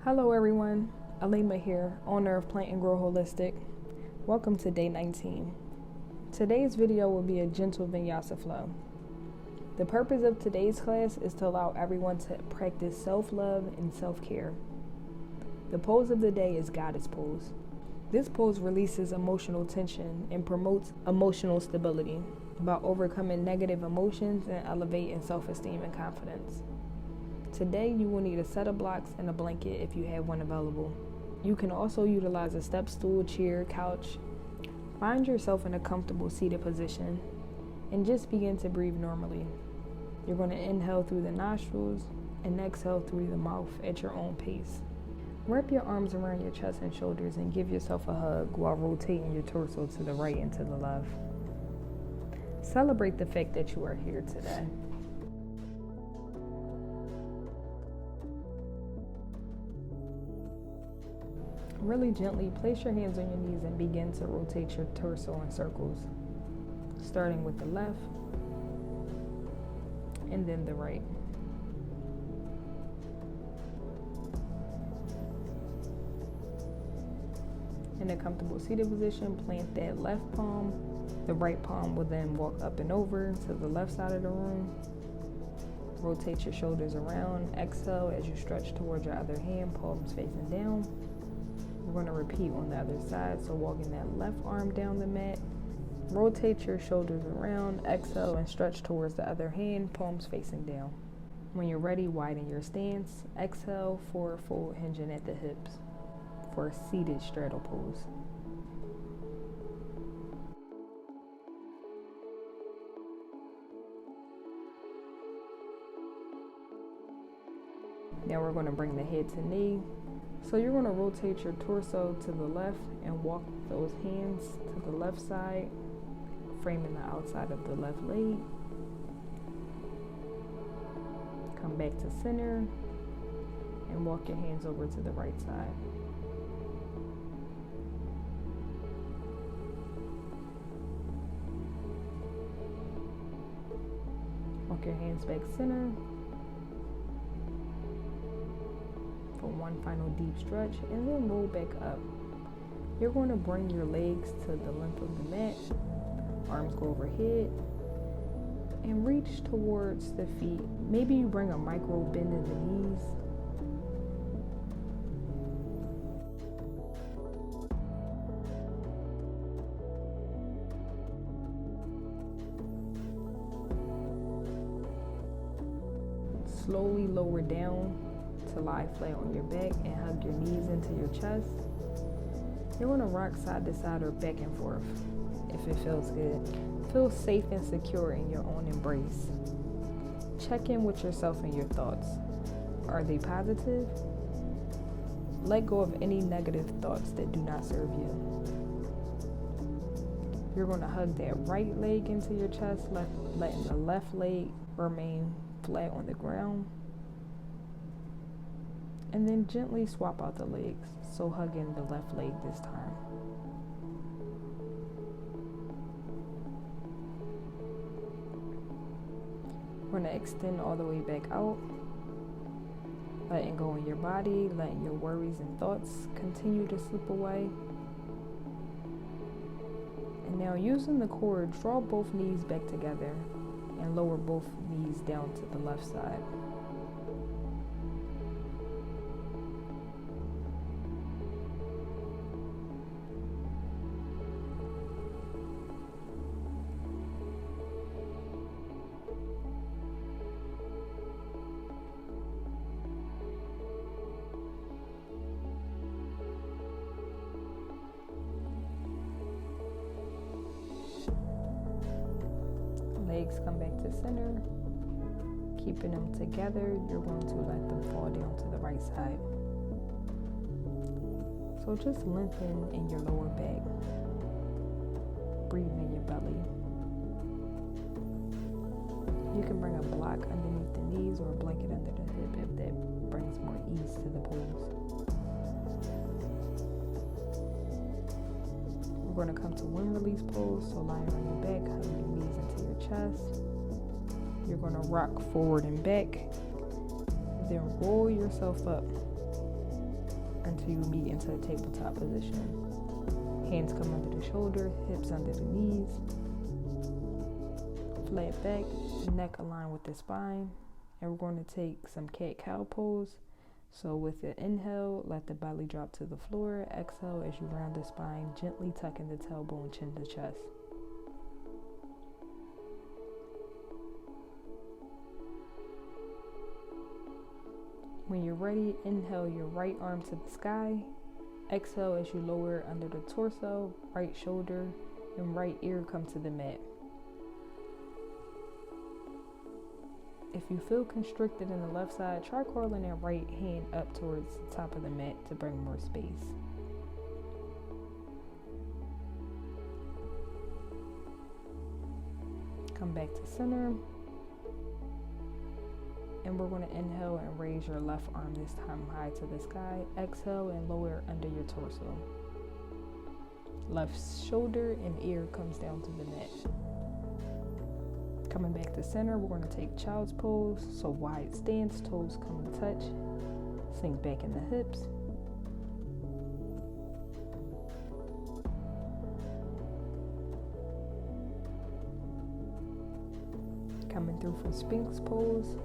Hello everyone, Alima here, owner of Plant and Grow Holistic. Welcome to day 19. Today's video will be a gentle vinyasa flow. The purpose of today's class is to allow everyone to practice self-love and self-care. The pose of the day is Goddess Pose. This pose releases emotional tension and promotes emotional stability by overcoming negative emotions and elevating self-esteem and confidence. Today, you will need a set of blocks and a blanket if you have one available. You can also utilize a step stool, chair, couch. Find yourself in a comfortable seated position and just begin to breathe normally. You're going to inhale through the nostrils and exhale through the mouth at your own pace. Wrap your arms around your chest and shoulders and give yourself a hug while rotating your torso to the right and to the left. Celebrate the fact that you are here today. Really gently place your hands on your knees and begin to rotate your torso in circles, starting with the left and then the right. In a comfortable seated position, plant that left palm. The right palm will then walk up and over to the left side of the room. Rotate your shoulders around. Exhale as you stretch towards your other hand, palms facing down. We're going to repeat on the other side, so walking that left arm down the mat. Rotate your shoulders around, exhale and stretch towards the other hand, palms facing down. When you're ready, widen your stance. Exhale, forward fold, hinging at the hips for a seated straddle pose. Now we're going to bring the head to knee. So you're going to rotate your torso to the left and walk those hands to the left side, framing the outside of the left leg. Come back to center and walk your hands over to the right side. Walk your hands back center. For one final deep stretch and then roll back up. You're going to bring your legs to the length of the mat, arms go overhead, and reach towards the feet. Maybe you bring a micro bend in the knees. Slowly lower down to lie flat on your back and hug your knees into your chest. You're going to rock side to side or back and forth if it feels good. Feel safe and secure in your own embrace. Check in with yourself and your thoughts. Are they positive? Let go of any negative thoughts that do not serve you. You're going to hug that right leg into your chest, letting the left leg remain flat on the ground. And then gently swap out the legs, so hugging the left leg this time. We're going to extend all the way back out, letting go in your body, letting your worries and thoughts continue to slip away. And now using the cord, draw both knees back together and lower both knees down to the left side. Legs come back to center. Keeping them together, you're going to let them fall down to the right side. So just lengthen in your lower back. Breathe in your belly. You can bring a block underneath the knees or a blanket under the hip if that brings more ease to the pose. We're going to come to wind release pose, so lying on your back, hug your knees into your chest. You're going to rock forward and back, then roll yourself up. until you meet into a tabletop position. Hands come under the shoulder, hips under the knees. Flat back, neck aligned with the spine. And we're going to take some cat-cow pose. So with the inhale, let the belly drop to the floor. Exhale as you round the spine, gently tucking the tailbone, chin to chest. When you're ready, inhale your right arm to the sky. Exhale as you lower under the torso, right shoulder and right ear come to the mat. If you feel constricted in the left side, try curling that right hand up towards the top of the mat to bring more space. Come back to center. And we're going to inhale and raise your left arm this time high to the sky. Exhale and lower under your torso. Left shoulder and ear comes down to the mat. Coming back to center, we're going to take child's pose. So wide stance, toes come to touch. Sink back in the hips. Coming through for Sphinx pose.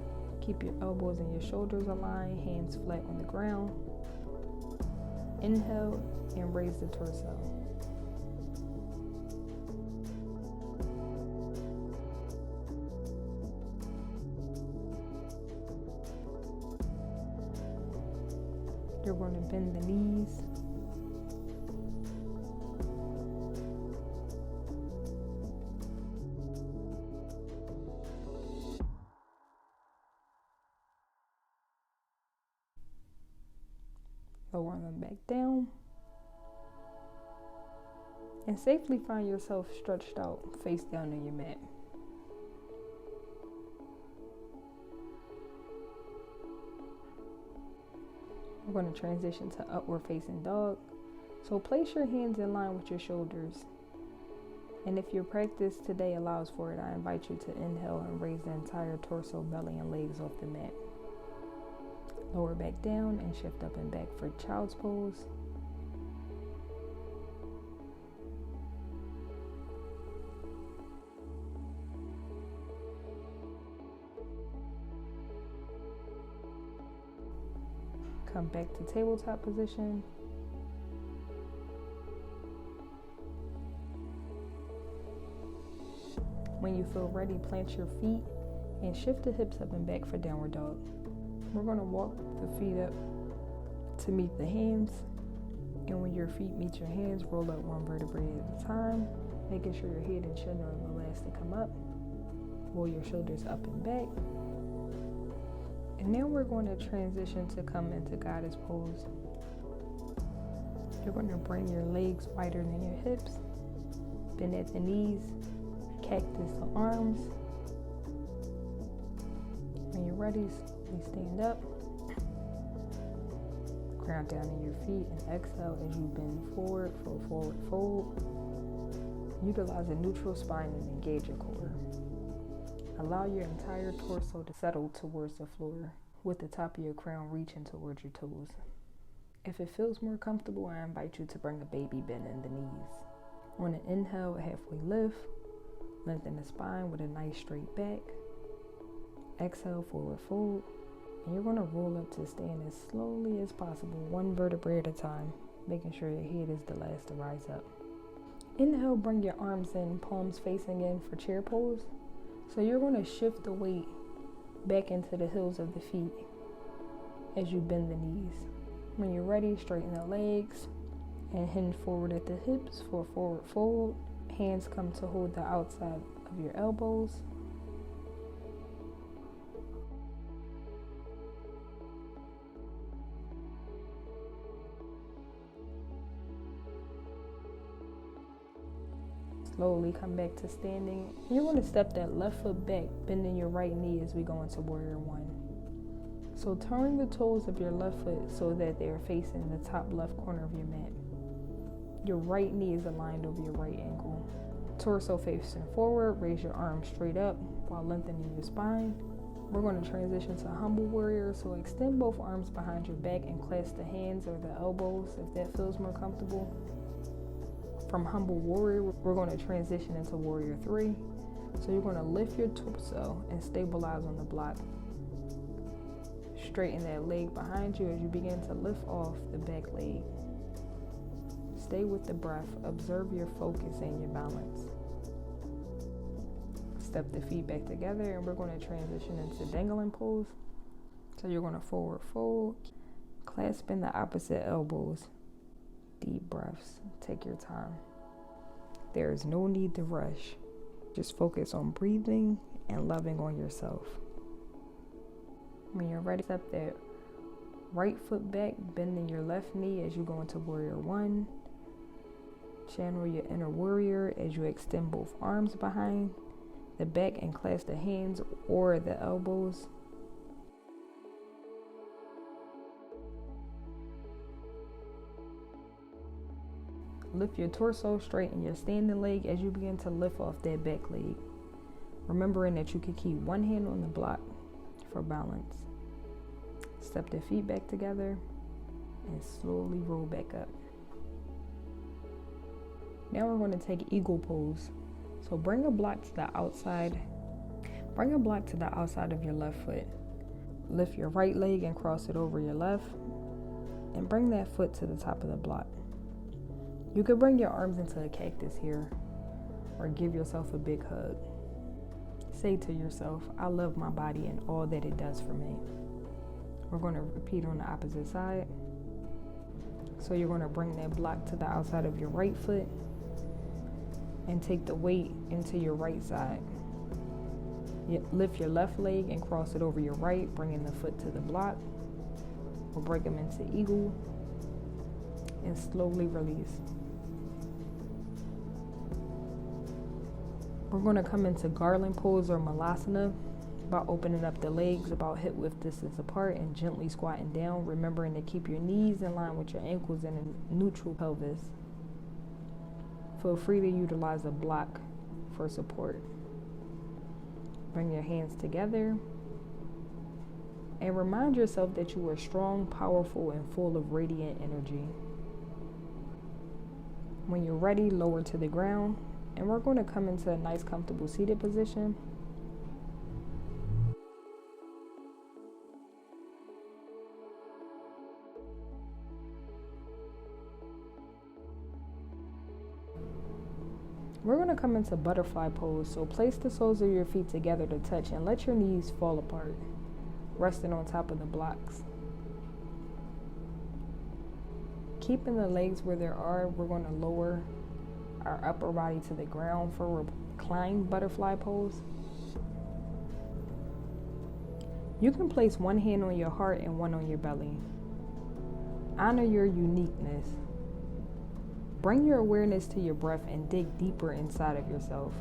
Keep your elbows and your shoulders aligned, hands flat on the ground. Inhale and raise the torso. You're going to bend the knees. Lower them back down. And safely find yourself stretched out, face down on your mat. We're going to transition to upward facing dog. So place your hands in line with your shoulders. And if your practice today allows for it, I invite you to inhale and raise the entire torso, belly, and legs off the mat. Lower back down and shift up and back for child's pose. Come back to tabletop position. When you feel ready, plant your feet and shift the hips up and back for downward dog. We're going to walk the feet up to meet the hands. And when your feet meet your hands, roll up one vertebrae at a time, making sure your head and chin are the last to come up. Roll your shoulders up and back. And now we're going to transition to come into goddess pose. You're going to bring your legs wider than your hips. Bend at the knees. Cactus the arms. When you're ready, slowly stand up. Ground down in your feet and exhale as you bend forward for a forward fold. Utilize a neutral spine and engage your core. Allow your entire torso to settle towards the floor with the top of your crown reaching towards your toes. If it feels more comfortable, I invite you to bring a baby bend in the knees. On an inhale, halfway lift. Lengthen the spine with a nice straight back. Exhale, forward fold. And you're going to roll up to stand as slowly as possible, one vertebrae at a time, making sure your head is the last to rise up. Inhale, bring your arms in, palms facing in for chair pose. So you're going to shift the weight back into the heels of the feet as you bend the knees. When you're ready, straighten the legs and hinge forward at the hips for a forward fold. Hands come to hold the outside of your elbows. Slowly come back to standing. You're going to step that left foot back, bending your right knee as we go into warrior one. So turn the toes of your left foot so that they're facing the top left corner of your mat. Your right knee is aligned over your right ankle. Torso facing forward, raise your arms straight up while lengthening your spine. We're going to transition to humble warrior. So extend both arms behind your back and clasp the hands or the elbows if that feels more comfortable. From humble warrior, we're going to transition into warrior 3. So you're going to lift your torso and stabilize on the block. Straighten that leg behind you as you begin to lift off the back leg. Stay with the breath. Observe your focus and your balance. Step the feet back together and we're going to transition into dangling pose. So you're going to forward fold, clasping the opposite elbows. Deep breaths. Take your time. There is no need to rush. Just focus on breathing and loving on yourself. When you're ready, step that right foot back, bending your left knee as you go into warrior 1. Channel your inner warrior as you extend both arms behind the back and clasp the hands or the elbows. Lift your torso, straighten your standing leg as you begin to lift off that back leg. Remembering that you can keep one hand on the block for balance. Step the feet back together and slowly roll back up. Now we're going to take eagle pose. So bring a block to the outside. Bring a block to the outside of your left foot. Lift your right leg and cross it over your left. And bring that foot to the top of the block. You could bring your arms into a cactus here or give yourself a big hug. Say to yourself, I love my body and all that it does for me. We're going to repeat on the opposite side. So you're going to bring that block to the outside of your right foot and take the weight into your right side. Lift your left leg and cross it over your right, bringing the foot to the block. We'll break them into eagle and slowly release. We're going to come into garland pose or malasana by opening up the legs about hip width distance apart and gently squatting down, remembering to keep your knees in line with your ankles and a neutral pelvis. Feel free to utilize a block for support. Bring your hands together and remind yourself that you are strong, powerful, and full of radiant energy. When you're ready, lower to the ground. And we're going to come into a nice, comfortable seated position. We're going to come into butterfly pose. So place the soles of your feet together to touch and let your knees fall apart, resting on top of the blocks. Keeping the legs where they are, we're going to lower our upper body to the ground for reclined butterfly pose. You can place one hand on your heart and one on your belly. Honor your uniqueness. Bring your awareness to your breath and dig deeper inside of yourself.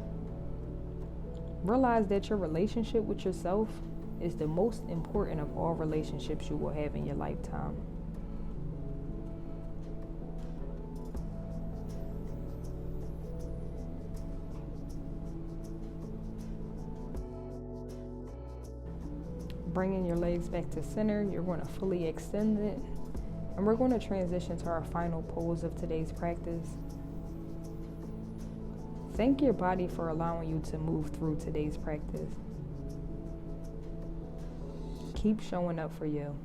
Realize that your relationship with yourself is the most important of all relationships you will have in your lifetime. Bringing your legs back to center, you're going to fully extend it. And we're going to transition to our final pose of today's practice. Thank your body for allowing you to move through today's practice. Keep showing up for you.